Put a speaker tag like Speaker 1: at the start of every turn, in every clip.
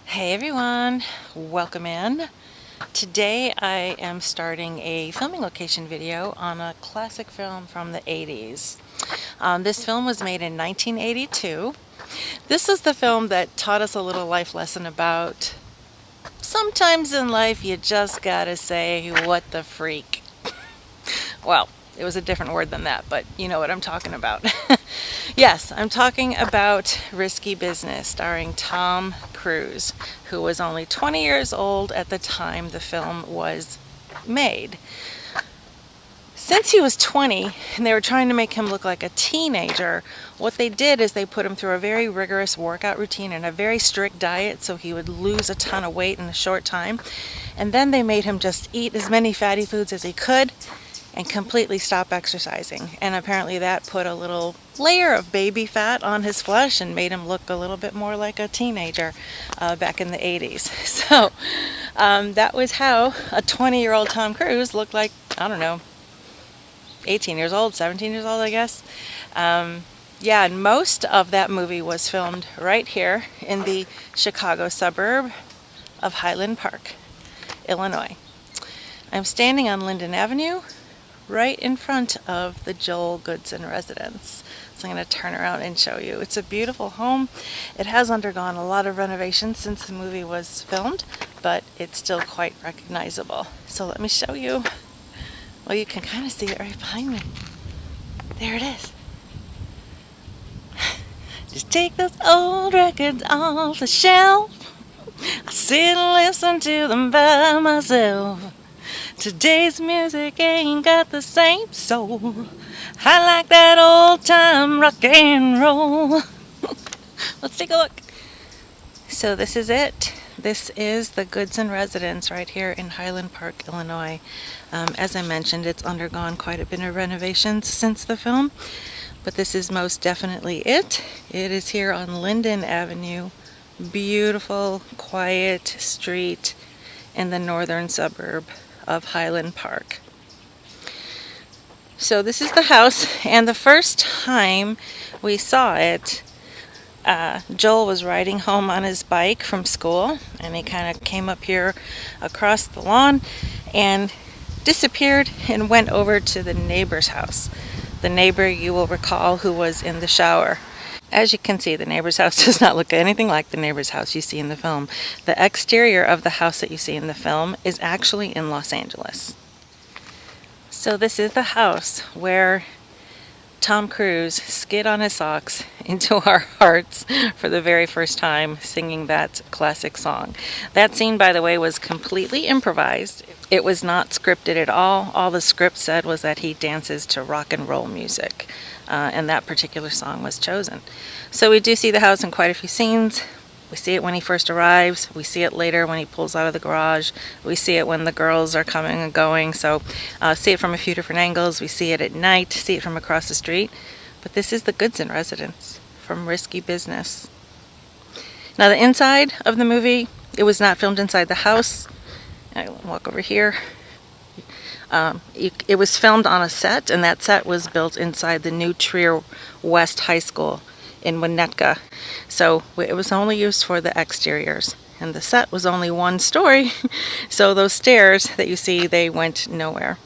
Speaker 1: Hey everyone, welcome in. Today I am starting a filming location video on a classic film from the 80s. This film was made in 1982. This is the film that taught us a little life lesson about sometimes in life you just gotta say, what the freak. Well, it was a different word than that, but you know what I'm talking about. Yes, I'm talking about Risky Business, starring Tom Cruise, who was only 20 years old at the time the film was made. Since he was 20 and they were trying to make him look like a teenager, what they did is they put him through a very rigorous workout routine and a very strict diet so he would lose a ton of weight in a short time. And then they made him just eat as many fatty foods as he could and completely stop exercising. And apparently that put a little layer of baby fat on his flesh and made him look a little bit more like a teenager back in the 80s. So that was how a 20-year-old Tom Cruise looked like, I don't know, 18 years old, 17 years old, I guess. Yeah, and most of that movie was filmed right here in the Chicago suburb of Highland Park, Illinois. I'm standing on Linden Avenue, right in front of the Joel Goodsen residence. So I'm going to turn around and show you. It's a beautiful home. It has undergone a lot of renovations since the movie was filmed, but it's still quite recognizable. So let me show you. Well, you can kind of see it right behind me. There it is. Just take those old records off the shelf. I sit and listen to them by myself. Today's music ain't got the same soul. I like that old time rock and roll. Let's take a look. So this is it. This is the Goodsen residence right here in Highland Park, Illinois. As I mentioned, it's undergone quite a bit of renovations since the film, but this is most definitely it. It is here on Linden Avenue. Beautiful, quiet street in the northern suburb of Highland Park. So this is the house, and the first time we saw it, Joel was riding home on his bike from school, and he kind of came up here across the lawn and disappeared and went over to the neighbor's house. The neighbor, you will recall, who was in the shower. As you can see, the neighbor's house does not look anything like the neighbor's house you see in the film. The exterior of the house that you see in the film is actually in Los Angeles. So this is the house where Tom Cruise skid on his socks into our hearts for the very first time, singing that classic song. That scene, by the way, was completely improvised. It was not scripted at all. All the script said was that he dances to rock and roll music, and that particular song was chosen. So we do see the house in quite a few scenes. We see it when he first arrives. We see it later when he pulls out of the garage. We see it when the girls are coming and going. So see it from a few different angles. We see it at night, see it from across the street. But this is the Goodsen residence from Risky Business. Now the inside of the movie, it was not filmed inside the house. I'll walk over here. It was filmed on a set, and that set was built inside the new Trier West High School in Winnetka. So it was only used for the exteriors, and the set was only one story, so those stairs that you see, they went nowhere.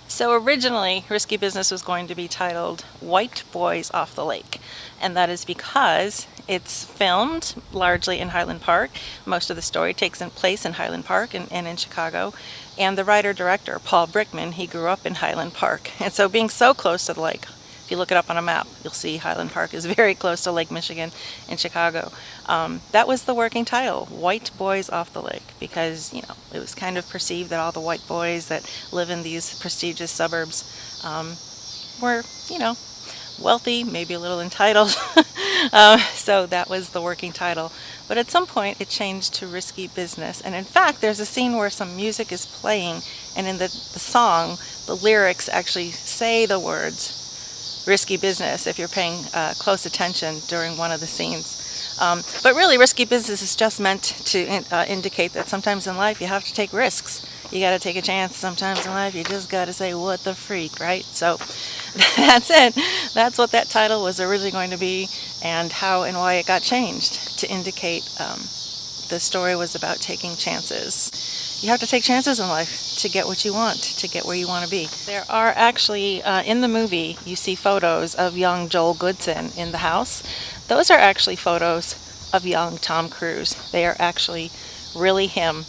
Speaker 1: So originally, Risky Business was going to be titled White Boys Off the Lake, and that is because it's filmed largely in Highland Park. Most of the story takes place in Highland Park and in Chicago, and the writer-director, Paul Brickman, he grew up in Highland Park, and so being so close to the lake, if you look it up on a map, you'll see Highland Park is very close to Lake Michigan in Chicago. That was the working title, White Boys Off the Lake, because, you know, it was kind of perceived that all the white boys that live in these prestigious suburbs were, you know, wealthy, maybe a little entitled. So that was the working title. But at some point it changed to Risky Business. And in fact, there's a scene where some music is playing, and in the song, the lyrics actually say the words Risky Business, if you're paying close attention during one of the scenes. But really, Risky Business is just meant to indicate that sometimes in life you have to take risks. You got to take a chance sometimes in life. You just got to say, what the freak, right? So that's it. That's what that title was originally going to be, and how and why it got changed to indicate the story was about taking chances. You have to take chances in life to get what you want, to get where you want to be. There are actually, in the movie, you see photos of young Joel Goodsen in the house. Those are actually photos of young Tom Cruise. They are actually really him.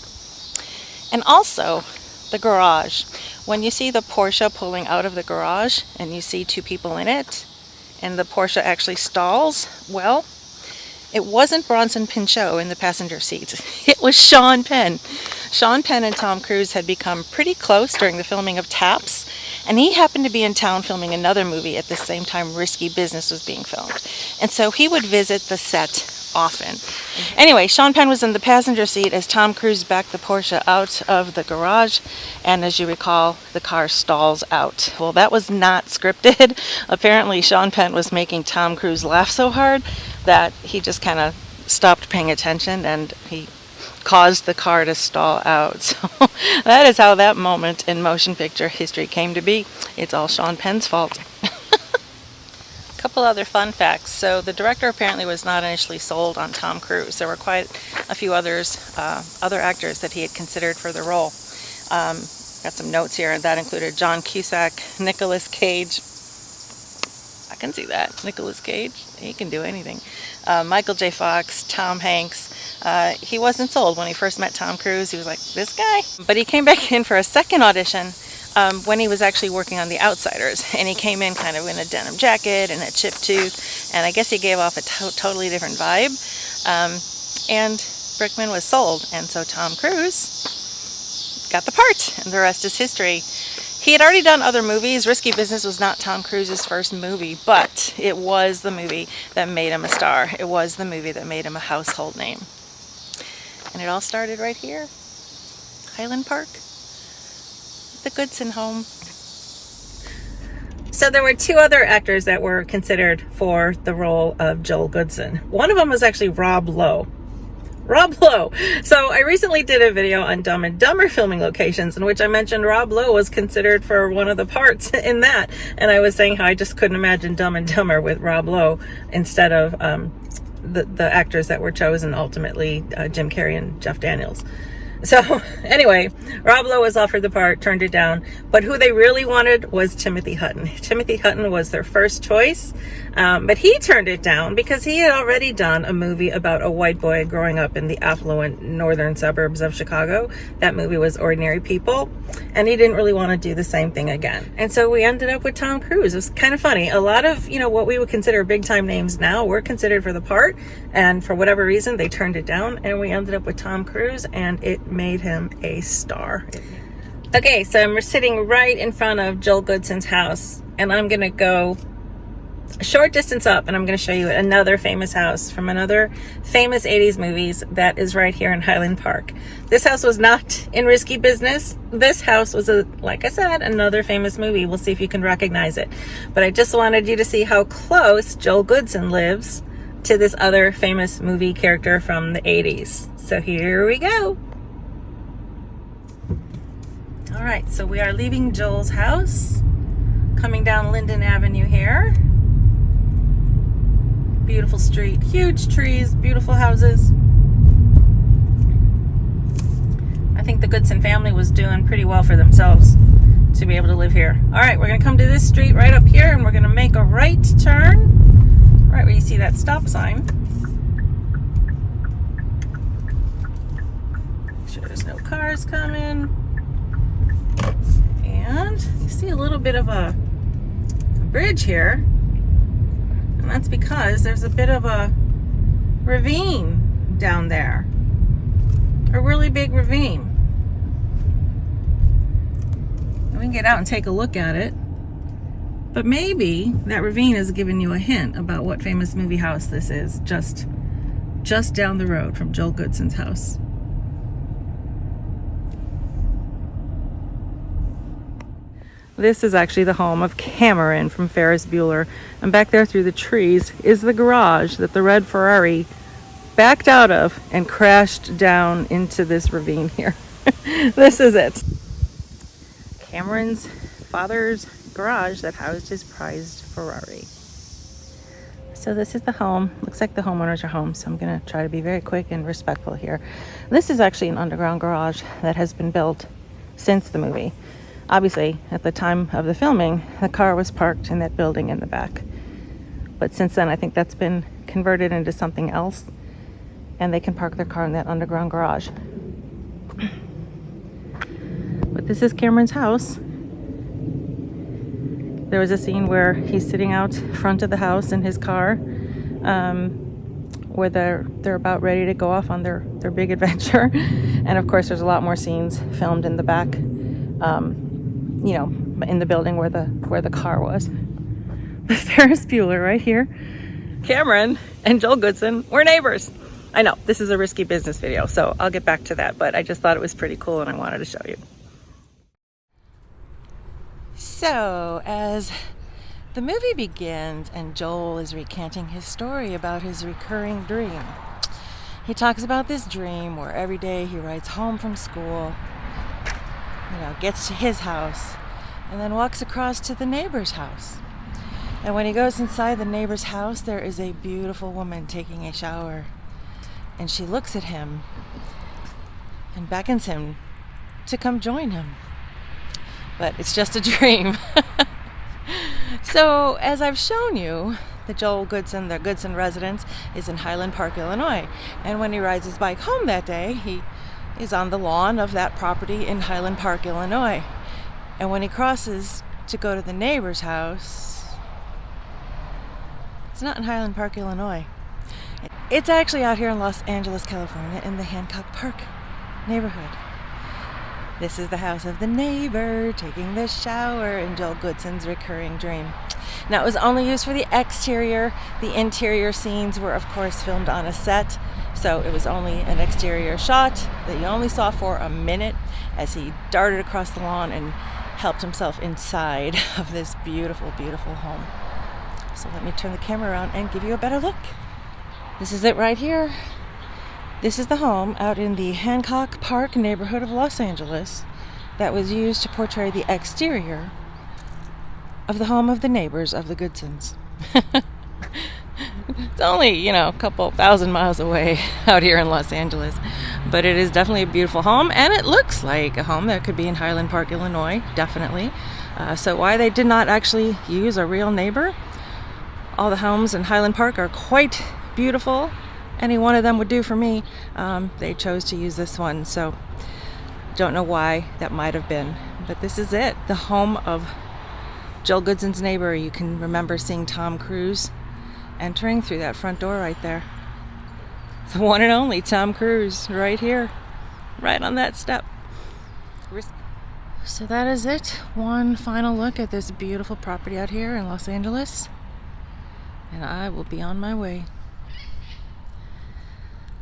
Speaker 1: And also, the garage. When you see the Porsche pulling out of the garage and you see two people in it, and the Porsche actually stalls, well, it wasn't Bronson Pinchot in the passenger seat. It was Sean Penn. Sean Penn and Tom Cruise had become pretty close during the filming of Taps, and he happened to be in town filming another movie at the same time Risky Business was being filmed. And so he would visit the set often. Anyway, Sean Penn was in the passenger seat as Tom Cruise backed the Porsche out of the garage, and as you recall, the car stalls out. Well, that was not scripted. Apparently, Sean Penn was making Tom Cruise laugh so hard that he just kind of stopped paying attention, and he caused the car to stall out. So that is how that moment in motion picture history came to be. It's all Sean Penn's fault. Couple other fun facts. So the director apparently was not initially sold on Tom Cruise. There were quite a few other actors that he had considered for the role. Got some notes here, and that included John Cusack, Nicolas Cage. I can see that. Nicolas Cage, he can do anything. Michael J. Fox, Tom Hanks. He wasn't sold when he first met Tom Cruise. He was like, this guy? But he came back in for a second audition when he was actually working on The Outsiders, and he came in kind of in a denim jacket and a chipped tooth, and I guess he gave off a totally different vibe, and Brickman was sold, and so Tom Cruise got the part, and the rest is history. He had already done other movies. Risky Business was not Tom Cruise's first movie, but it was the movie that made him a star. It was the movie that made him a household name. And it all started right here, Highland Park, the Goodsen home. So there were two other actors that were considered for the role of Joel Goodsen. One of them was actually Rob Lowe. So I recently did a video on Dumb and Dumber filming locations in which I mentioned Rob Lowe was considered for one of the parts in that. And I was saying how I just couldn't imagine Dumb and Dumber with Rob Lowe instead of the actors that were chosen ultimately, Jim Carrey and Jeff Daniels. So anyway, Rob Lowe was offered the part, turned it down, but who they really wanted was Timothy Hutton. Timothy Hutton was their first choice, but he turned it down because he had already done a movie about a white boy growing up in the affluent northern suburbs of Chicago. That movie was Ordinary People, and he didn't really want to do the same thing again. And so we ended up with Tom Cruise. It was kind of funny. A lot of, what we would consider big time names now were considered for the part, and for whatever reason, they turned it down, and we ended up with Tom Cruise, and it made him a star. Okay, so I'm sitting right in front of Joel Goodsen's house, and I'm gonna go a short distance up, and I'm gonna show you another famous house from another famous 80s movies that is right here in Highland Park. This house was not in Risky Business. This house was, like I said, another famous movie. We'll see if you can recognize it. But I just wanted you to see how close Joel Goodsen lives to this other famous movie character from the 80s. So here we go. All right, so we are leaving Joel's house, coming down Linden Avenue here. Beautiful street, huge trees, beautiful houses. I think the Goodsen family was doing pretty well for themselves to be able to live here. All right, we're gonna come to this street right up here, and we're gonna make a right turn, right where you see that stop sign. Make sure there's no cars coming. And you see a little bit of a bridge here, and that's because there's a bit of a ravine down there, a really big ravine. And we can get out and take a look at it, but maybe that ravine is giving you a hint about what famous movie house this is, just down the road from Joel Goodsen's house. This is actually the home of Cameron from Ferris Bueller. And back there through the trees is the garage that the red Ferrari backed out of and crashed down into this ravine here. This is it. Cameron's father's garage that housed his prized Ferrari. So this is the home. Looks like the homeowners are home, so I'm gonna try to be very quick and respectful here. This is actually an underground garage that has been built since the movie. Obviously, at the time of the filming, the car was parked in that building in the back. But since then, I think that's been converted into something else, and they can park their car in that underground garage. But this is Cameron's house. There was a scene where he's sitting out front of the house in his car, where they're about ready to go off on their big adventure. And of course, there's a lot more scenes filmed in the back, you know, in the building where the car was. The Ferris Bueller right here. Cameron and Joel Goodsen were neighbors. I know, this is a risky business video, so I'll get back to that, but I just thought it was pretty cool and I wanted to show you. So, as the movie begins and Joel is recanting his story about his recurring dream, he talks about this dream where every day he rides home from school, you know, gets to his house, and then walks across to the neighbor's house. And when he goes inside the neighbor's house, there is a beautiful woman taking a shower. And she looks at him and beckons him to come join him. But it's just a dream. So, as I've shown you, the Joel Goodsen, the Goodsen residence, is in Highland Park, Illinois. And when he rides his bike home that day, he is on the lawn of that property in Highland Park, Illinois. And when he crosses to go to the neighbor's house, it's not in Highland Park, Illinois. It's actually out here in Los Angeles, California, in the Hancock Park neighborhood. This is the house of the neighbor taking the shower in Joel Goodsen's recurring dream. Now, it was only used for the exterior. The interior scenes were, of course, filmed on a set, so it was only an exterior shot that you only saw for a minute as he darted across the lawn and helped himself inside of this beautiful, beautiful home. So let me turn the camera around and give you a better look. This is it right here. This is the home out in the Hancock Park neighborhood of Los Angeles that was used to portray the exterior of the home of the neighbors of the Goodsens. It's only, you know, a couple thousand miles away out here in Los Angeles, but it is definitely a beautiful home, and it looks like a home that could be in Highland Park, Illinois, definitely. So why they did not actually use a real neighbor? All the homes in Highland Park are quite beautiful. Any one of them would do for me. They chose to use this one, so don't know why that might have been. But this is it, the home of Joel Goodsen's neighbor. You can remember seeing Tom Cruise entering through that front door right there. The one and only Tom Cruise right here, right on that step. So that is it. One final look at this beautiful property out here in Los Angeles. And I will be on my way.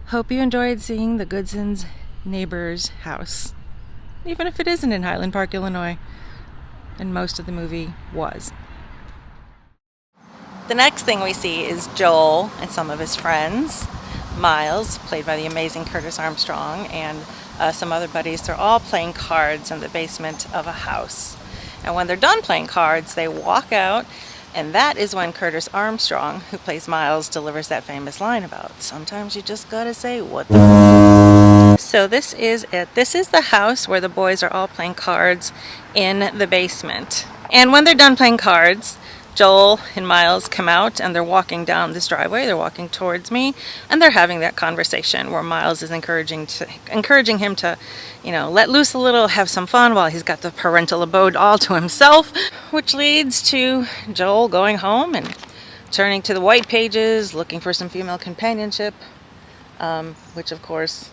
Speaker 1: Hope you enjoyed seeing the Goodsens' neighbor's house, even if it isn't in Highland Park, Illinois, and most of the movie was. The next thing we see is Joel and some of his friends. Miles, played by the amazing Curtis Armstrong, and some other buddies. They're all playing cards in the basement of a house. And when they're done playing cards, they walk out. And that is when Curtis Armstrong, who plays Miles, delivers that famous line about, sometimes you just gotta say, what the... So this is it. This is the house where the boys are all playing cards in the basement. And when they're done playing cards, Joel and Miles come out and they're walking down this driveway. They're walking towards me and they're having that conversation where Miles is encouraging him to, you know, let loose a little, have some fun while he's got the parental abode all to himself, which leads to Joel going home and turning to the white pages, looking for some female companionship, which of course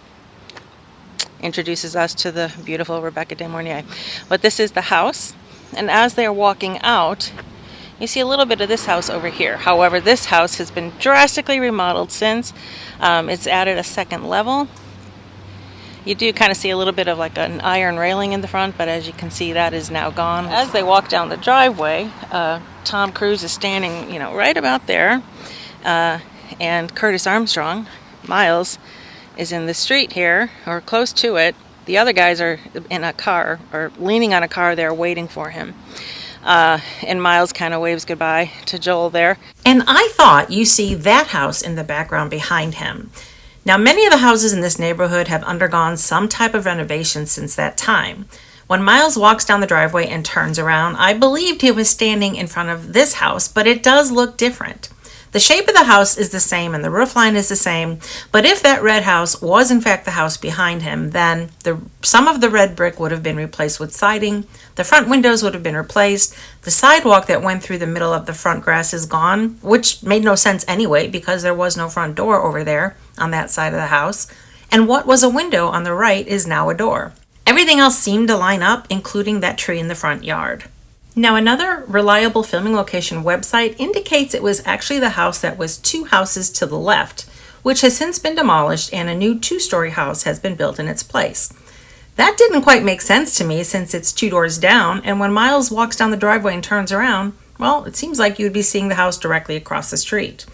Speaker 1: introduces us to the beautiful Rebecca de Mornay. But this is the house, and as they're walking out, you see a little bit of this house over here. However, this house has been drastically remodeled since. It's added a second level. You do kind of see a little bit of like an iron railing in the front, but as you can see, that is now gone. As they walk down the driveway, Tom Cruise is standing, you know, right about there. And Curtis Armstrong, Miles, is in the street here, or close to it, the other guys are in a car, or leaning on a car there waiting for him. And Miles kind of waves goodbye to Joel there. And I thought you see that house in the background behind him. Now, many of the houses in this neighborhood have undergone some type of renovation since that time. When Miles walks down the driveway and turns around, I believed he was standing in front of this house, but it does look different. The shape of the house is the same and the roof line is the same, but if that red house was in fact the house behind him, then some of the red brick would have been replaced with siding, the front windows would have been replaced, the sidewalk that went through the middle of the front grass is gone, which made no sense anyway because there was no front door over there on that side of the house, and what was a window on the right is now a door. Everything else seemed to line up, including that tree in the front yard. Now, another reliable filming location website indicates it was actually the house that was 2 houses to the left, which has since been demolished and a new 2-story house has been built in its place. That didn't quite make sense to me since it's 2 doors down, and when Miles walks down the driveway and turns around, well, it seems like you'd be seeing the house directly across the street.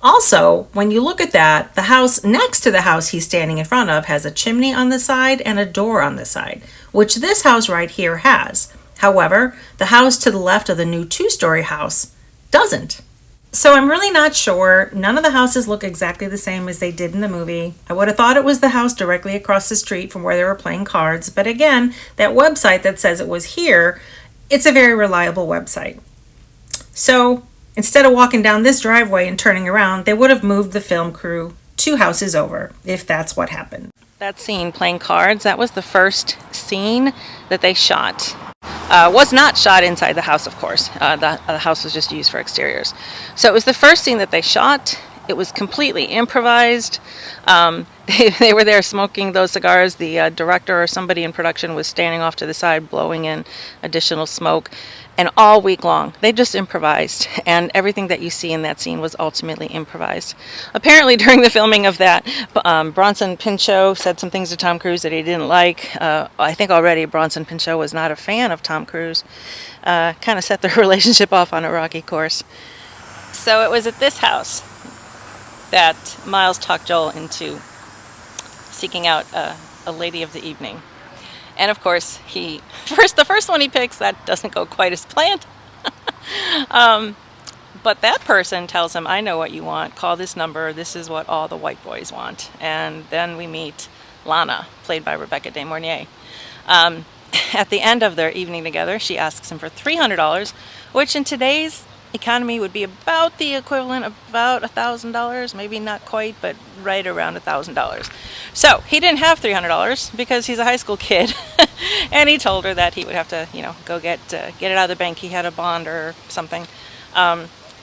Speaker 1: Also, when you look at that, the house next to the house he's standing in front of has a chimney on the side and a door on the side, which this house right here has. However, the house to the left of the new 2-story house doesn't. So I'm really not sure. None of the houses look exactly the same as they did in the movie. I would have thought it was the house directly across the street from where they were playing cards, but again, that website that says it was here, it's a very reliable website. So instead of walking down this driveway and turning around, they would have moved the film crew 2 houses over, if that's what happened. That scene, playing cards, that was the first scene that they shot. Was not shot inside the house, of course. The house was just used for exteriors. So it was the first scene that they shot. It was completely improvised. They were there smoking those cigars. The director or somebody in production was standing off to the side blowing in additional smoke. And all week long, they just improvised. And everything that you see in that scene was ultimately improvised. Apparently, during the filming of that, Bronson Pinchot said some things to Tom Cruise that he didn't like. I think already Bronson Pinchot was not a fan of Tom Cruise. Kind of set their relationship off on a rocky course. So it was at this house that Miles talked Joel into seeking out a lady of the evening. And of course, the first one he picks, that doesn't go quite as planned. But that person tells him, I know what you want. Call this number. This is what all the white boys want. And then we meet Lana, played by Rebecca De Mornay. At the end of their evening together, she asks him for $300, which in today's economy would be about the equivalent of about $1,000, maybe not quite, but right around $1,000. So he didn't have $300 because he's a high school kid, and he told her that he would have to, go get it out of the bank. He had a bond or something.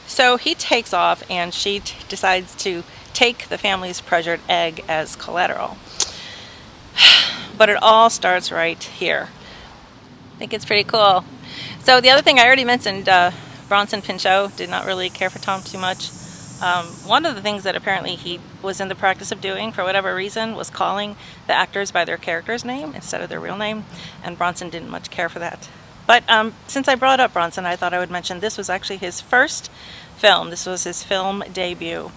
Speaker 1: So he takes off, and she decides to take the family's treasured egg as collateral. But it all starts right here. I think it's pretty cool. So the other thing I already mentioned, Bronson Pinchot did not really care for Tom too much. One of the things that apparently he was in the practice of doing for whatever reason was calling the actors by their character's name instead of their real name, and Bronson didn't much care for that. But since I brought up Bronson, I thought I would mention this was actually his first film. This was his film debut,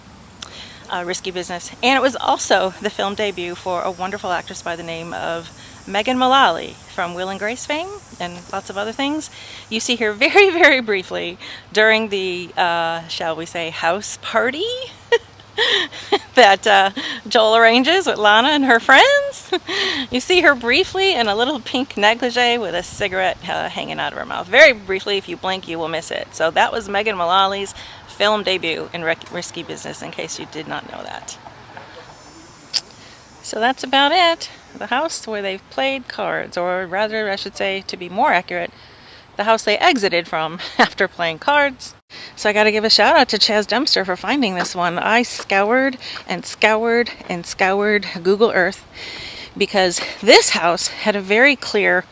Speaker 1: Risky Business, and it was also the film debut for a wonderful actress by the name of Megan Mullally from Will and Grace fame and lots of other things. You see her very, very briefly during the, shall we say, house party that Joel arranges with Lana and her friends. You see her briefly in a little pink negligee with a cigarette hanging out of her mouth. Very briefly, if you blink, you will miss it. So that was Megan Mullally's film debut in Risky Business, in case you did not know that. So that's about it. The house where they've played cards, or rather, I should say, to be more accurate, the house they exited from after playing cards. So I got to give a shout out to Chaz Dempster for finding this one. I scoured and scoured and scoured Google Earth because this house had a very clear,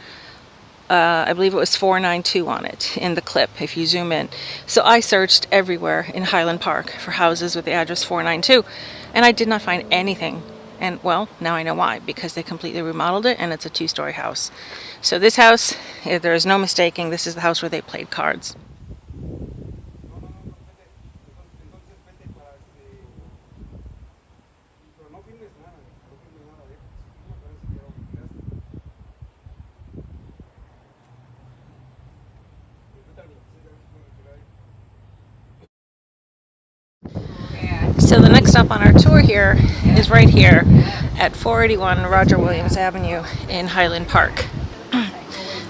Speaker 1: I believe it was 492 on it in the clip if you zoom in. So I searched everywhere in Highland Park for houses with the address 492, and I did not find anything. And well, now I know why, because they completely remodeled it and it's a 2-story house. So this house, there is no mistaking, this is the house where they played cards. stop on our tour here is right here at 481 Roger Williams Avenue in Highland Park.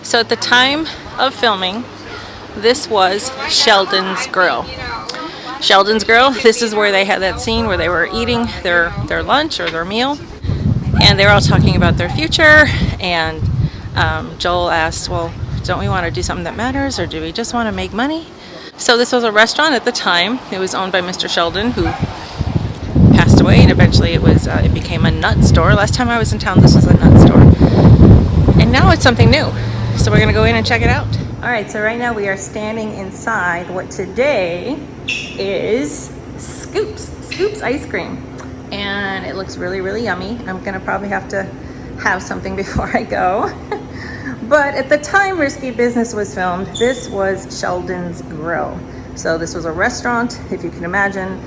Speaker 1: So at the time of filming, this was Sheldon's Grill. Sheldon's Grill, this is where they had that scene where they were eating their lunch or their meal, and they were all talking about their future, and Joel asked, well, don't we want to do something that matters, or do we just want to make money? So this was a restaurant at the time. It was owned by Mr. Sheldon, who passed away, and eventually it became a nut store. Last time I was in town, this was a nut store. And now it's something new. So we're going to go in and check it out. All right, so right now we are standing inside what today is Scoops ice cream. And it looks really, really yummy. I'm going to probably have to have something before I go. But at the time Risky Business was filmed, this was Sheldon's Grill. So this was a restaurant, if you can imagine.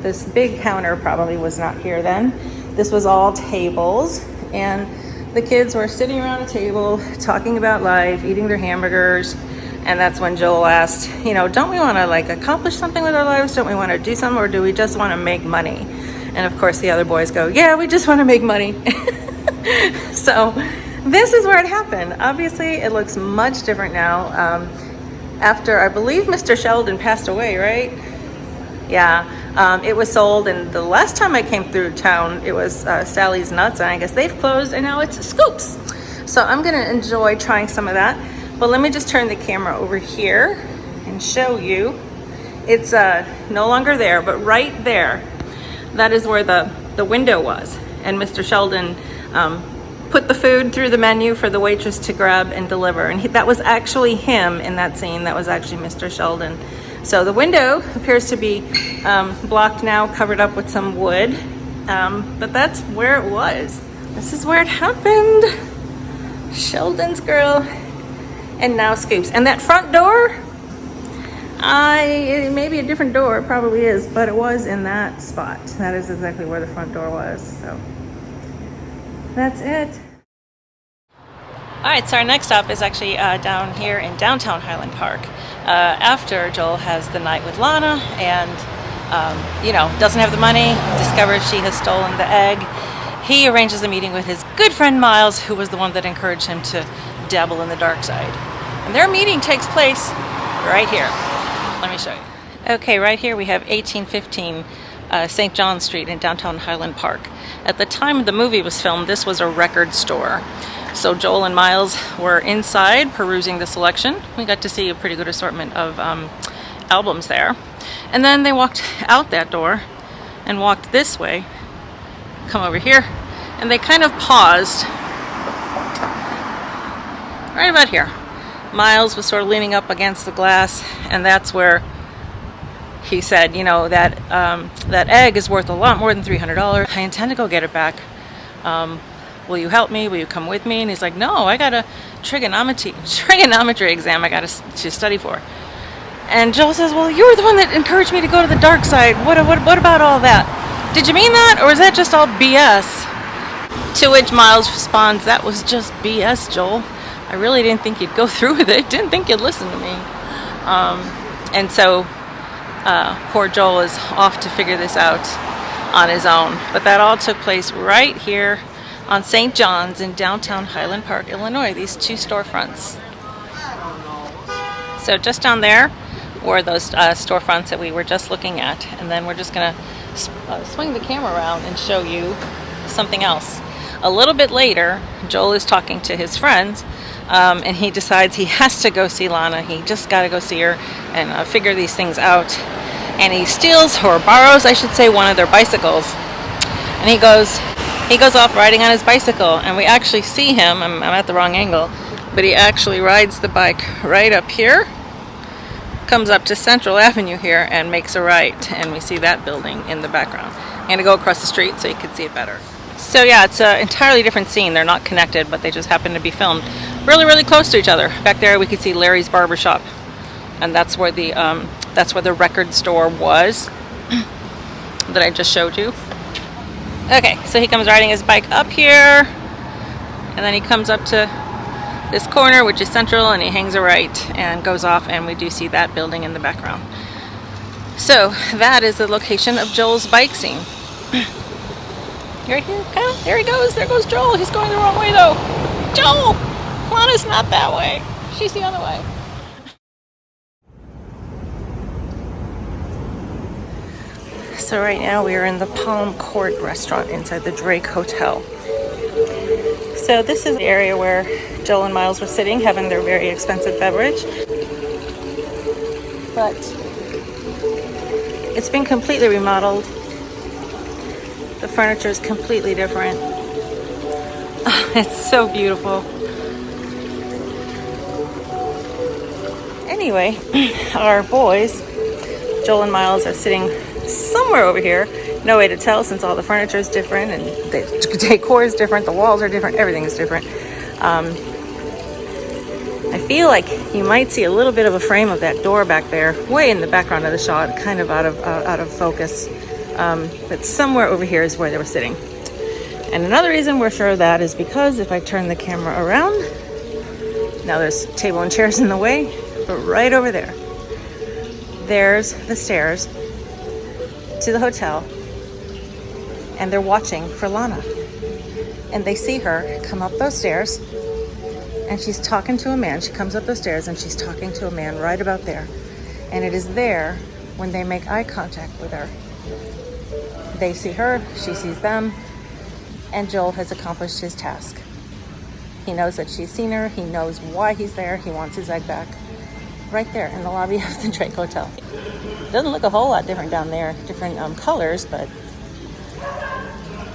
Speaker 1: This big counter probably was not here then. This was all tables, and the kids were sitting around a table talking about life, eating their hamburgers. And that's when Joel asked, don't we want to like accomplish something with our lives? Don't we want to do something, or do we just want to make money? And of course the other boys go, yeah, we just want to make money. So this is where it happened. Obviously it looks much different now. After, I believe, Mr. Sheldon passed away, right? Yeah, it was sold, and the last time I came through town, it was Sally's Nuts, and I guess they've closed, and now it's Scoops. So I'm gonna enjoy trying some of that. But let me just turn the camera over here and show you. It's no longer there, but right there, that is where the window was. And Mr. Sheldon put the food through the menu for the waitress to grab and deliver. And that was actually him in that scene. That was actually Mr. Sheldon. So the window appears to be blocked now, covered up with some wood. But that's where it was. This is where it happened. Sheldon's Grill. And now Scoops. And that front door, it may be a different door, it probably is, but it was in that spot. That is exactly where the front door was. So that's it. All right, so our next stop is actually down here in downtown Highland Park. After Joel has the night with Lana and, doesn't have the money, discovers she has stolen the egg, he arranges a meeting with his good friend Miles, who was the one that encouraged him to dabble in the dark side. And their meeting takes place right here. Let me show you. Okay, right here we have 1815 St. John Street in downtown Highland Park. At the time the movie was filmed, this was a record store. So Joel and Miles were inside perusing the selection. We got to see a pretty good assortment of albums there. And then they walked out that door and walked this way, come over here, and they kind of paused right about here. Miles was sort of leaning up against the glass, and that's where he said, that egg is worth a lot more than $300. I intend to go get it back. Will you help me? Will you come with me? And he's like, no, I got a trigonometry exam I got to study for. And Joel says, well, you were the one that encouraged me to go to the dark side. What about all that? Did you mean that, or is that just all BS? To which Miles responds, that was just BS, Joel. I really didn't think you'd go through with it. Didn't think you'd listen to me. And so poor Joel is off to figure this out on his own. But that all took place right here on St. John's in downtown Highland Park, Illinois. These two storefronts. So just down there were those storefronts that we were just looking at. And then we're just going to swing the camera around and show you something else. A little bit later, Joel is talking to his friends. And he decides he has to go see Lana. He just got to go see her and figure these things out. And he steals, or borrows, I should say, one of their bicycles. And he goes off riding on his bicycle. And we actually see him. I'm at the wrong angle, but he actually rides the bike right up here, comes up to Central Avenue here, and makes a right. And we see that building in the background. I'm going to go across the street so you can see it better. So yeah, it's an entirely different scene. They're not connected, but they just happen to be filmed really, really close to each other. Back there we could see Larry's barbershop, and that's where the record store was that I just showed you. Okay, so he comes riding his bike up here, and then he comes up to this corner, which is Central, and he hangs a right and goes off, and we do see that building in the background. So that is the location of Joel's bike scene. Right here, kind of. There he goes. There goes Joel. He's going the wrong way though. Joel! Lana's not that way. She's the other way. So right now we are in the Palm Court restaurant inside the Drake Hotel. So this is the area where Joel and Miles were sitting, having their very expensive beverage. But it's been completely remodeled. The furniture is completely different. Oh, it's so beautiful. Anyway, our boys, Joel and Miles, are sitting somewhere over here. No way to tell since all the furniture is different and the decor is different, the walls are different, everything is different. I feel like you might see a little bit of a frame of that door back there, way in the background of the shot, kind of out of focus. But somewhere over here is where they were sitting. And another reason we're sure of that is because if I turn the camera around, now there's table and chairs in the way, but right over there, there's the stairs to the hotel, and they're watching for Lana. And they see her come up those stairs, and she's talking to a man. She comes up those stairs and she's talking to a man right about there. And it is there when they make eye contact with her. They see her, she sees them, and Joel has accomplished his task. He knows that she's seen her, he knows why he's there, he wants his egg back. Right there in the lobby of the Drake Hotel. Doesn't look a whole lot different down there, different colors, but...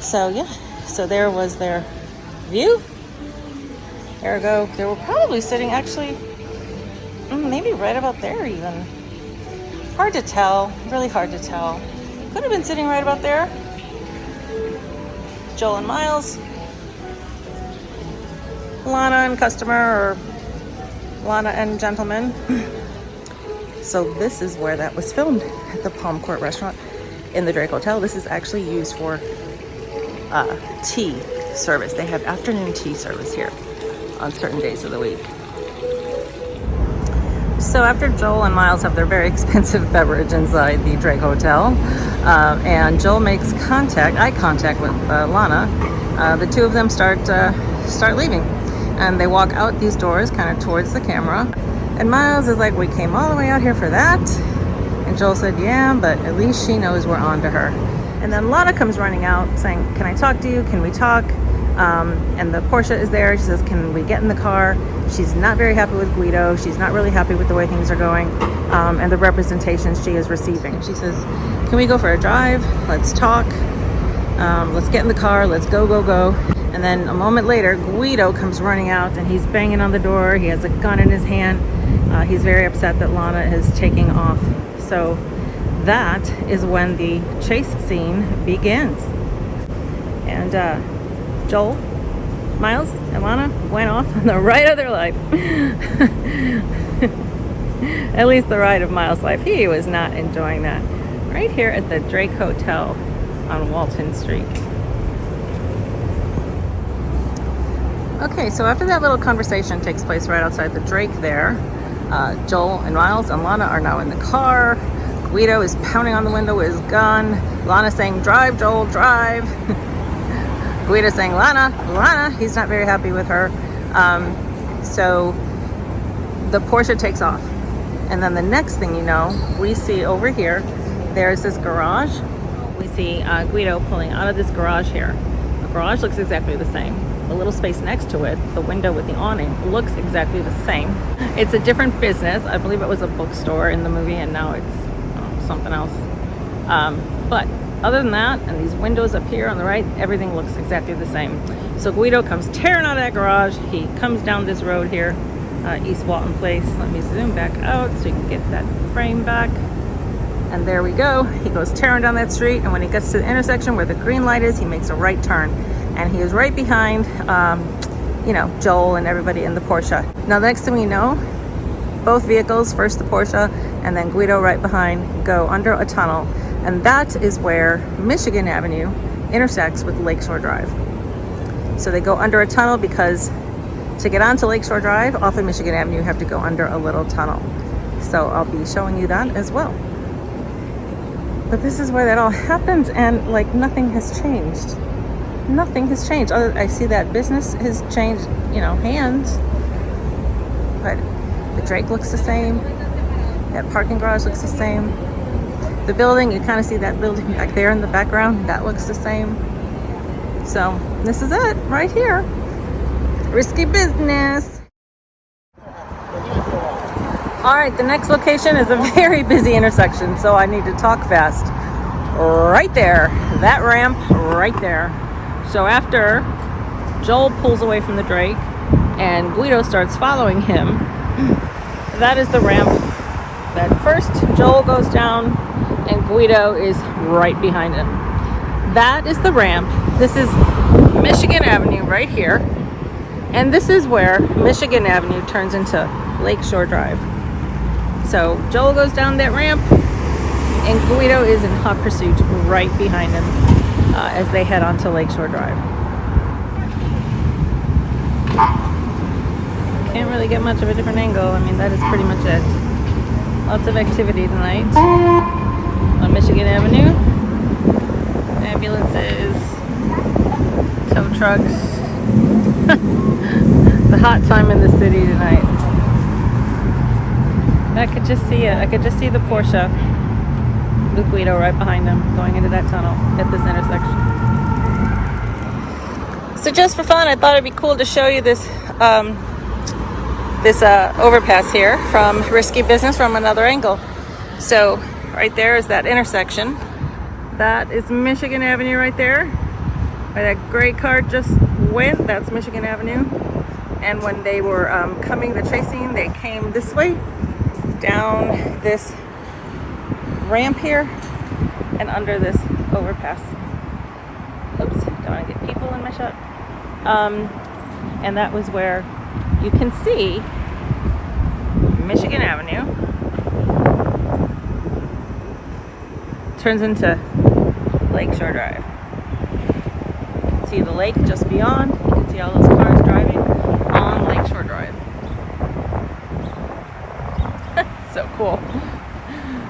Speaker 1: So yeah, so there was their view. There we go. They were probably sitting actually, maybe right about there even. Hard to tell, really hard to tell. Could have been sitting right about there. Joel and Miles. Lana and customer, or Lana and gentleman. So this is where that was filmed, at the Palm Court restaurant in the Drake Hotel. This is actually used for tea service. They have afternoon tea service here on certain days of the week. So after Joel and Miles have their very expensive beverage inside the Drake Hotel, and Joel makes eye contact with Lana, the two of them start leaving. And they walk out these doors kind of towards the camera. And Miles is like, we came all the way out here for that. And Joel said, yeah, but at least she knows we're on to her. And then Lana comes running out saying, can I talk to you? Can we talk? And the Porsche is there. She says, can we get in the car? She's not very happy with Guido. She's not really happy with the way things are going, and the representations she is receiving. She says, can we go for a drive? Let's talk. Let's get in the car. Let's go, go, go. And then a moment later, Guido comes running out and he's banging on the door. He has a gun in his hand. He's very upset that Lana is taking off. So that is when the chase scene begins. And Joel, Miles, and Lana went off on the ride of their life. At least the ride of Miles' life. He was not enjoying that. Right here at the Drake Hotel on Walton Street. Okay, so after that little conversation takes place right outside the Drake there, Joel and Miles and Lana are now in the car. Guido is pounding on the window with his gun. Lana saying, drive, Joel, drive. Guido saying, Lana, Lana. He's not very happy with her. So the Porsche takes off. And then the next thing you know, we see over here, there's this garage. We see Guido pulling out of this garage here. The garage looks exactly the same. The little space next to it, the window with the awning, looks exactly the same. It's a different business. I believe it was a bookstore in the movie, and now it's something else. But other than that, and these windows up here on the right, everything looks exactly the same. So Guido comes tearing out of that garage. He comes down this road here, East Walton Place. Let me zoom back out so you can get that frame back. And there we go. He goes tearing down that street, and when he gets to the intersection where the green light is, he makes a right turn. And he is right behind, Joel and everybody in the Porsche. Now, the next thing we know, both vehicles, first the Porsche and then Guido right behind, go under a tunnel. And that is where Michigan Avenue intersects with Lakeshore Drive. So they go under a tunnel because to get onto Lakeshore Drive off of Michigan Avenue, you have to go under a little tunnel. So I'll be showing you that as well. But this is where that all happens, and like nothing has changed. Nothing has changed. I see that business has changed, you know, hands. But the Drake looks the same. That parking garage looks the same. The building, you kind of see that building back there in the background. That looks the same. So this is it right here. Risky business. All right, the next location is a very busy intersection, so I need to talk fast. Right there, that ramp right there. So after Joel pulls away from the Drake and Guido starts following him, that is the ramp that first Joel goes down and Guido is right behind him. That is the ramp. This is Michigan Avenue right here. And this is where Michigan Avenue turns into Lakeshore Drive. So Joel goes down that ramp and Guido is in hot pursuit right behind him as they head onto Lakeshore Drive. Can't really get much of a different angle. I mean, that is pretty much it. Lots of activity tonight on Michigan Avenue. Ambulances, tow trucks. The hot time in the city tonight. I could just see it. I could just see the Porsche with Guido right behind him going into that tunnel at this intersection. So just for fun, I thought it'd be cool to show you this overpass here from Risky Business from another angle. So right there is that intersection. That is Michigan Avenue right there. Where that gray car just went, that's Michigan Avenue. And when they were coming the chase scene, they came this way, down this ramp here, and under this overpass. Oops, don't want to get people in my shot. And that was where you can see Michigan Avenue turns into Lakeshore Drive. You can see the lake just beyond. You can see all those cars driving on Lakeshore Drive. So cool.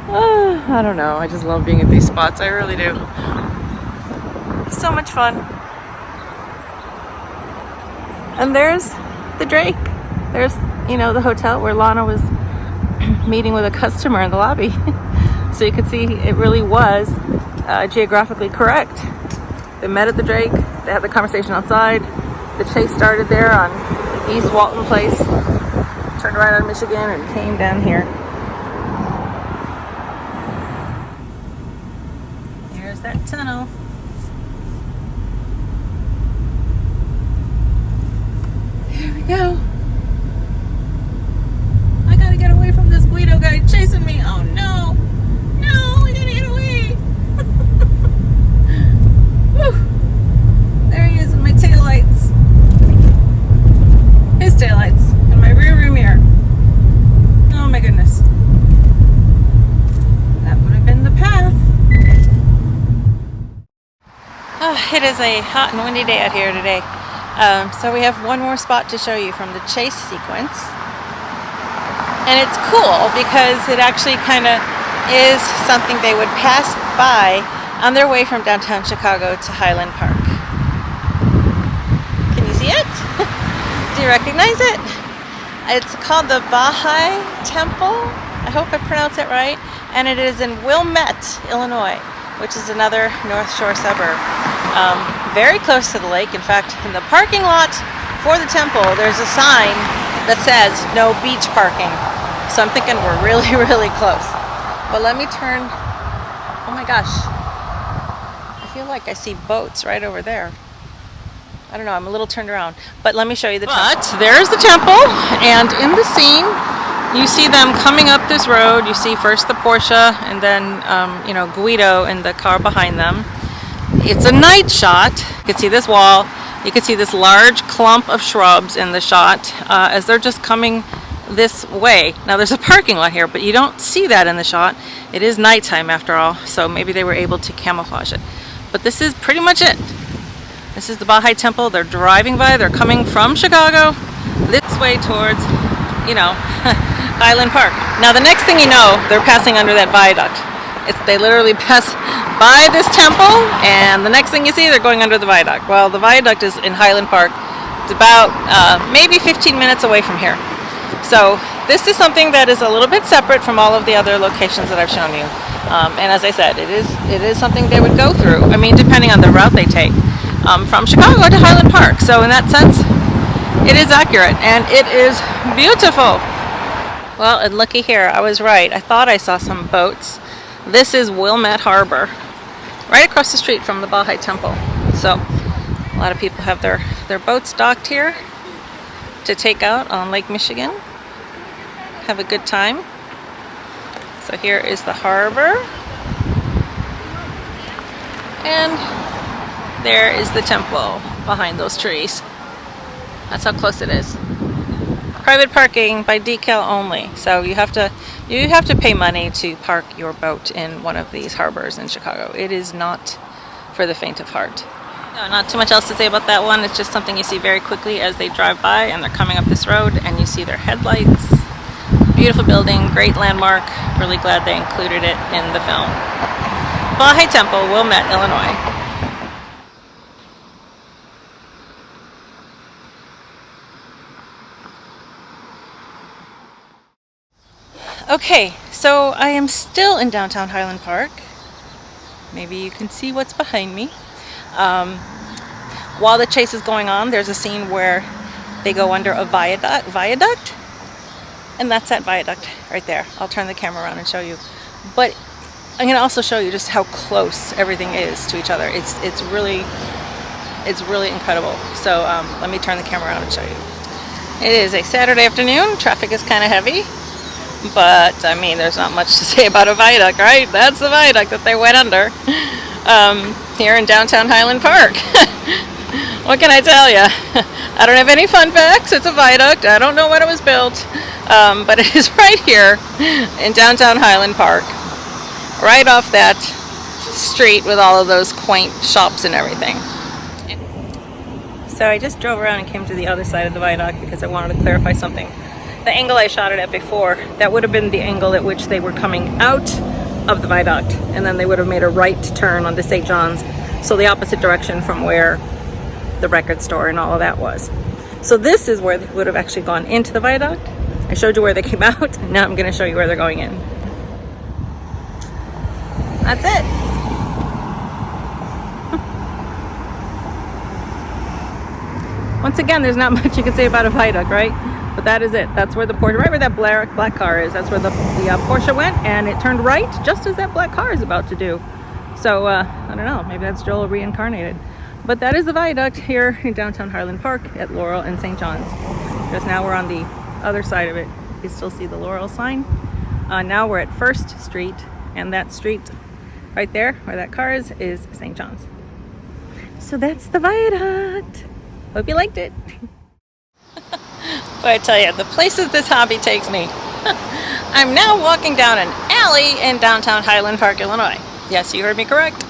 Speaker 1: I don't know. I just love being at these spots. I really do. So much fun. And there's the Drake. There's, you know, the hotel where Lana was meeting with a customer in the lobby. So you could see it really was geographically correct. They met at the Drake. They had the conversation outside. The chase started there on East Walton Place. Turned right on Michigan and came down here. Here's that tunnel. Here we go. I gotta get away from this Guido guy chasing me. Oh no. No, we gotta get away. Whew. There he is in my taillights. His taillights in my rear view mirror. Oh my goodness. That would have been the path. Oh, it is a hot and windy day out here today. So we have one more spot to show you from the chase sequence. And it's cool because it actually kind of is something they would pass by on their way from downtown Chicago to Highland Park. Can you see it? Do you recognize it? It's called the Baha'i Temple. I hope I pronounced it right. And it is in Wilmette, Illinois, which is another North Shore suburb. Very close to the lake. In fact, in the parking lot for the temple, there's a sign that says no beach parking. So I'm thinking we're really, really close. But let me turn. Oh my gosh. I feel like I see boats right over there. I don't know, I'm a little turned around. But let me show you the temple. But there's the temple, and in the scene, you see them coming up this road. You see first the Porsche, and then, Guido in the car behind them. It's a night shot. You can see this wall. You can see this large clump of shrubs in the shot as they're just coming this way. Now there's a parking lot here, but you don't see that in the shot. It is nighttime after all, so maybe they were able to camouflage it. But this is pretty much it. This is the Baha'i Temple. They're driving by. They're coming from Chicago this way towards, Highland Park. Now the next thing you know, they're passing under that viaduct. It's They literally pass by this temple, and the next thing you see, they're going under the viaduct. Well, the viaduct is in Highland Park. It's about maybe 15 minutes away from here. So this is something that is a little bit separate from all of the other locations that I've shown you. And as I said, it is something they would go through. I mean, depending on the route they take, from Chicago to Highland Park. So in that sense, it is accurate, and it is beautiful. Well, and looky here, I was right. I thought I saw some boats. This is Wilmette Harbor, right across the street from the Baha'i Temple. So a lot of people have their boats docked here to take out on Lake Michigan. Have a good time. So here is the harbor. And there is the temple behind those trees. That's how close it is. Private parking by decal only. So you have to pay money to park your boat in one of these harbors in Chicago. It is not for the faint of heart. No, not too much else to say about that one. It's just something you see very quickly as they drive by and they're coming up this road, and you see their headlights. Beautiful building, great landmark. Really glad they included it in the film. Baha'i Temple, Wilmette, Illinois. Okay, so I am still in downtown Highland Park. Maybe you can see what's behind me. While the chase is going on, there's a scene where they go under a viaduct, and that's that viaduct right there. I'll turn the camera around and show you. But I'm going to also show you just how close everything is to each other. It's really incredible. So let me turn the camera around and show you. It is a Saturday afternoon. Traffic is kind of heavy. But, I mean, there's not much to say about a viaduct, right? That's the viaduct that they went under here in downtown Highland Park. What can I tell you? I don't have any fun facts. It's a viaduct. I don't know when it was built. But it is right here in downtown Highland Park. Right off that street with all of those quaint shops and everything. So I just drove around and came to the other side of the viaduct because I wanted to clarify something. The angle I shot it at before, that would have been the angle at which they were coming out of the viaduct, and then they would have made a right turn onto St. John's, so the opposite direction from where the record store and all of that was. So this is where they would have actually gone into the viaduct. I showed you where they came out, now I'm going to show you where they're going in. That's it. Once again, there's not much you can say about a viaduct, right? But that is it. That's where the Porsche, right where that black car is, that's where the Porsche went, and it turned right just as that black car is about to do. So, I don't know, maybe that's Joel reincarnated. But that is the viaduct here in downtown Highland Park at Laurel and St. John's. Just now we're on the other side of it. You still see the Laurel sign. Now we're at 1st Street, and that street right there where that car is St. John's. So that's the viaduct. Hope you liked it. But I tell you, the places this hobby takes me. I'm now walking down an alley in downtown Highland Park, Illinois. Yes, you heard me correct.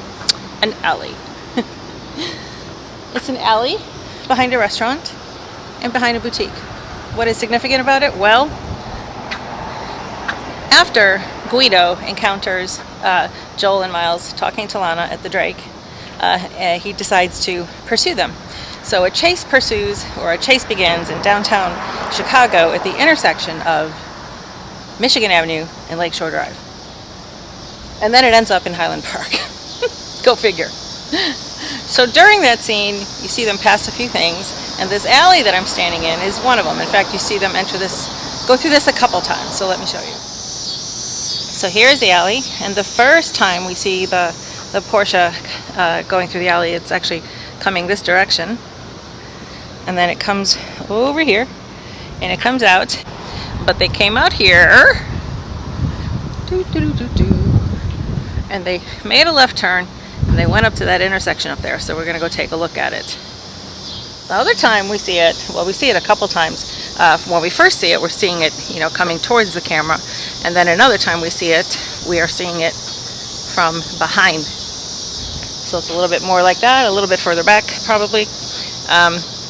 Speaker 1: An alley. It's an alley behind a restaurant and behind a boutique. What is significant about it? Well, after Guido encounters Joel and Miles talking to Lana at the Drake, he decides to pursue them. So a chase begins in downtown Chicago at the intersection of Michigan Avenue and Lakeshore Drive. And then it ends up in Highland Park. Go figure. So during that scene, you see them pass a few things, and this alley that I'm standing in is one of them. In fact, you see them go through this a couple times, so let me show you. So here's the alley, and the first time we see the Porsche going through the alley, it's actually coming this direction. And then it comes over here, and it comes out. But they came out here, and they made a left turn, and they went up to that intersection up there. So we're going to go take a look at it. The other time we see it, well, we see it a couple times. When we first see it, we're seeing it, coming towards the camera. And then another time we see it, we are seeing it from behind. So it's a little bit more like that, a little bit further back, probably.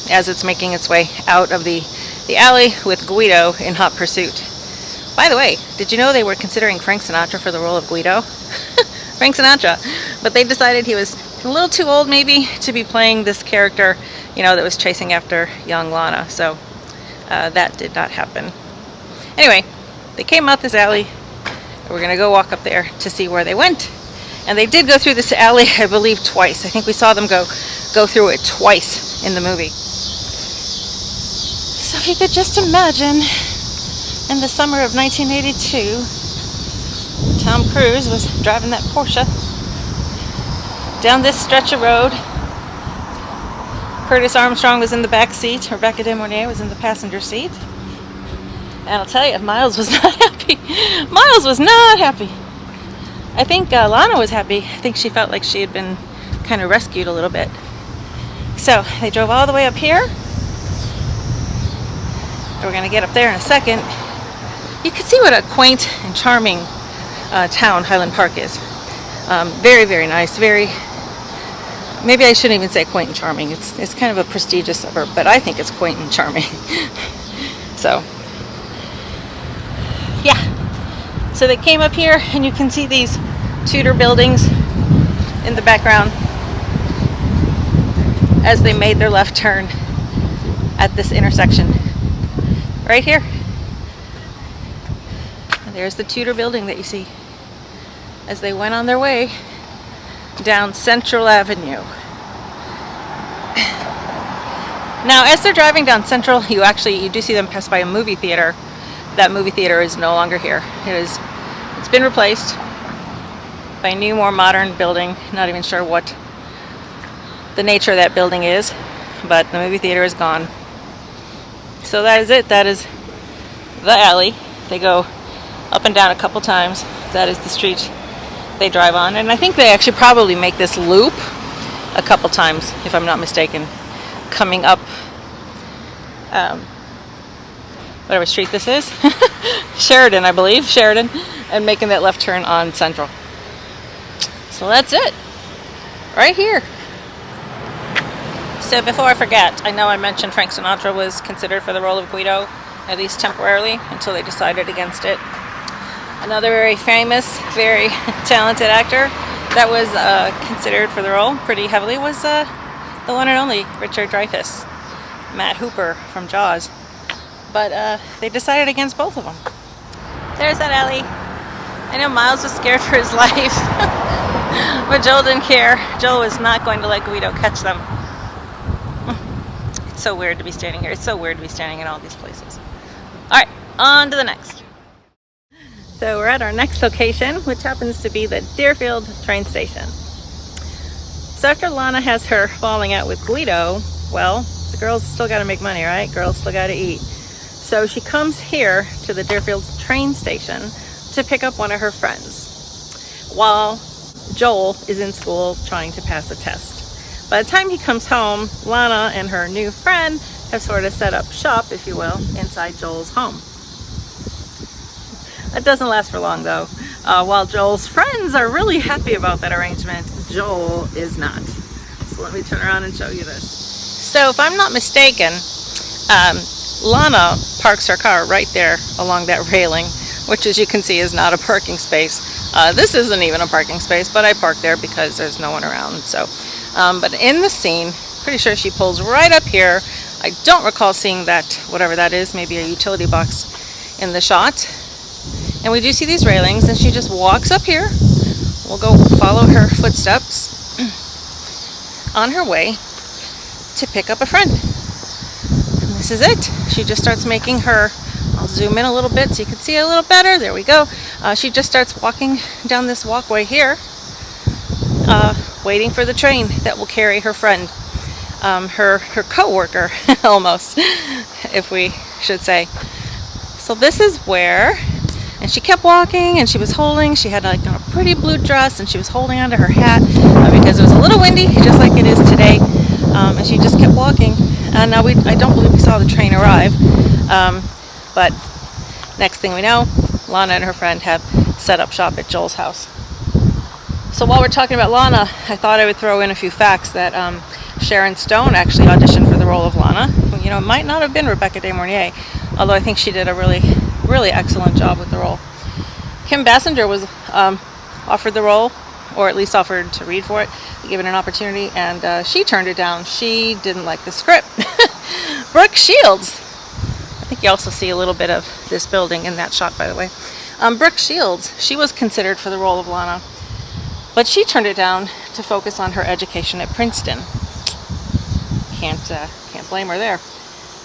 Speaker 1: As it's making its way out of the alley with Guido in hot pursuit. By the way, did you know they were considering Frank Sinatra for the role of Guido? Frank Sinatra. But they decided he was a little too old maybe to be playing this character, you know, that was chasing after young Lana. So that did not happen. Anyway, they came out this alley. We're going to go walk up there to see where they went. And they did go through this alley, I believe, twice. I think we saw them go through it twice in the movie. So if you could just imagine, in the summer of 1982, Tom Cruise was driving that Porsche down this stretch of road. Curtis Armstrong was in the back seat. Rebecca De Mornay was in the passenger seat. And I'll tell you, Miles was not happy. Miles was not happy. I think Lana was happy. I think she felt like she had been kind of rescued a little bit. So they drove all the way up here. We're going to get up there in a second. You can see what a quaint and charming town Highland Park is. Very, very nice. Very. Maybe I shouldn't even say quaint and charming. It's kind of a prestigious suburb, but I think it's quaint and charming. So, yeah. So they came up here, and you can see these Tudor buildings in the background as they made their left turn at this intersection. Right here. And there's the Tudor building that you see as they went on their way down Central Avenue. Now, as they're driving down Central, you do see them pass by a movie theater. That movie theater is no longer here. It's been replaced by a new, more modern building. Not even sure what the nature of that building is, but the movie theater is gone. So that is it. That is the alley. They go up and down a couple times. That is the street they drive on. And I think they actually probably make this loop a couple times, if I'm not mistaken, coming up whatever street this is. Sheridan, I believe. Sheridan. And making that left turn on Central. So that's it. Right here. So before I forget, I know I mentioned Frank Sinatra was considered for the role of Guido, at least temporarily, until they decided against it. Another very famous, very talented actor that was considered for the role pretty heavily was the one and only Richard Dreyfuss, Matt Hooper from Jaws. But they decided against both of them. There's that alley. I know Miles was scared for his life, but Joel didn't care. Joel was not going to let Guido catch them. It's so weird to be standing here. It's so weird to be standing in all these places. Alright, on to the next. So we're at our next location, which happens to be the Deerfield train station. So after Lana has her falling out with Guido, well, the girls still got to make money, right? Girls still got to eat. So she comes here to the Deerfield train station to pick up one of her friends while Joel is in school trying to pass a test. By the time he comes home, Lana and her new friend have sort of set up shop, if you will, inside Joel's home. That doesn't last for long, though. While Joel's friends are really happy about that arrangement, Joel is not. So let me turn around and show you this. So if I'm not mistaken, Lana parks her car right there along that railing, which, as you can see, is not a parking space. This isn't even a parking space, but I parked there because there's no one around. So, but in the scene, pretty sure she pulls right up here. I don't recall seeing that, whatever that is, maybe a utility box in the shot. And we do see these railings, and she just walks up here. We'll go follow her footsteps on her way to pick up a friend. And this is it. She just starts making her, I'll zoom in a little bit so you can see a little better. There we go. She just starts walking down this walkway here, waiting for the train that will carry her friend, her co-worker, almost, if we should say. So this is where, and she kept walking, and she was holding, she had like a pretty blue dress, and she was holding onto her hat because it was a little windy, just like it is today, and she just kept walking. And now I don't believe we saw the train arrive, but next thing we know, Lana and her friend have set up shop at Joel's house. So while we're talking about Lana, I thought I would throw in a few facts that Sharon Stone actually auditioned for the role of Lana. You know, it might not have been Rebecca De Mornay, although I think she did a really, really excellent job with the role. Kim Basinger was offered the role or at least offered to read for it, given an opportunity, and she turned it down. She didn't like the script. Brooke Shields. I think you also see a little bit of this building in that shot, by the way. Brooke Shields, she was considered for the role of Lana, but she turned it down to focus on her education at Princeton. Can't blame her there.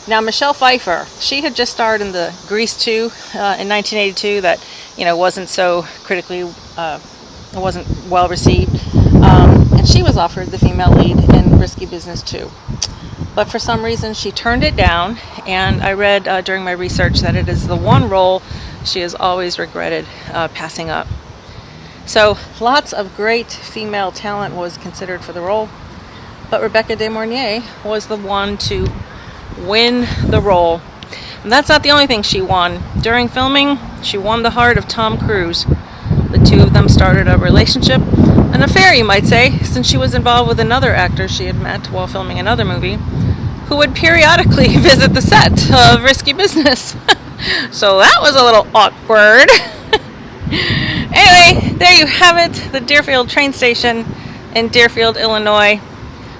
Speaker 1: Now, Michelle Pfeiffer, she had just starred in the Grease 2 in 1982 that, wasn't so critically, wasn't well received. And she was offered the female lead in Risky Business 2. But for some reason, she turned it down, and I read during my research that it is the one role she has always regretted passing up. So, lots of great female talent was considered for the role, but Rebecca de Mornay was the one to win the role. And that's not the only thing she won. During filming, she won the heart of Tom Cruise. The two of them started a relationship, an affair you might say, since she was involved with another actor she had met while filming another movie, who would periodically visit the set of Risky Business. So that was a little awkward. Anyway, there you have it, the Deerfield train station in Deerfield, Illinois,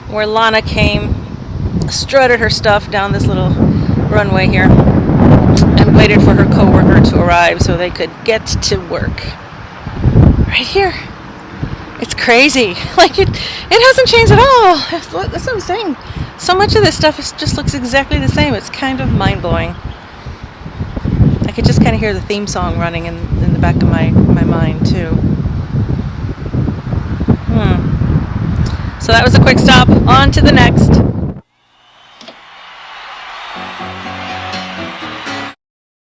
Speaker 1: where Lana came, strutted her stuff down this little runway here, and waited for her coworker to arrive so they could get to work. Right here. It's crazy. Like it hasn't changed at all. That's what I'm saying. So much of this stuff just looks exactly the same. It's kind of mind-blowing. I could just kind of hear the theme song running in the back of my mind too. So that was a quick stop. On to the next.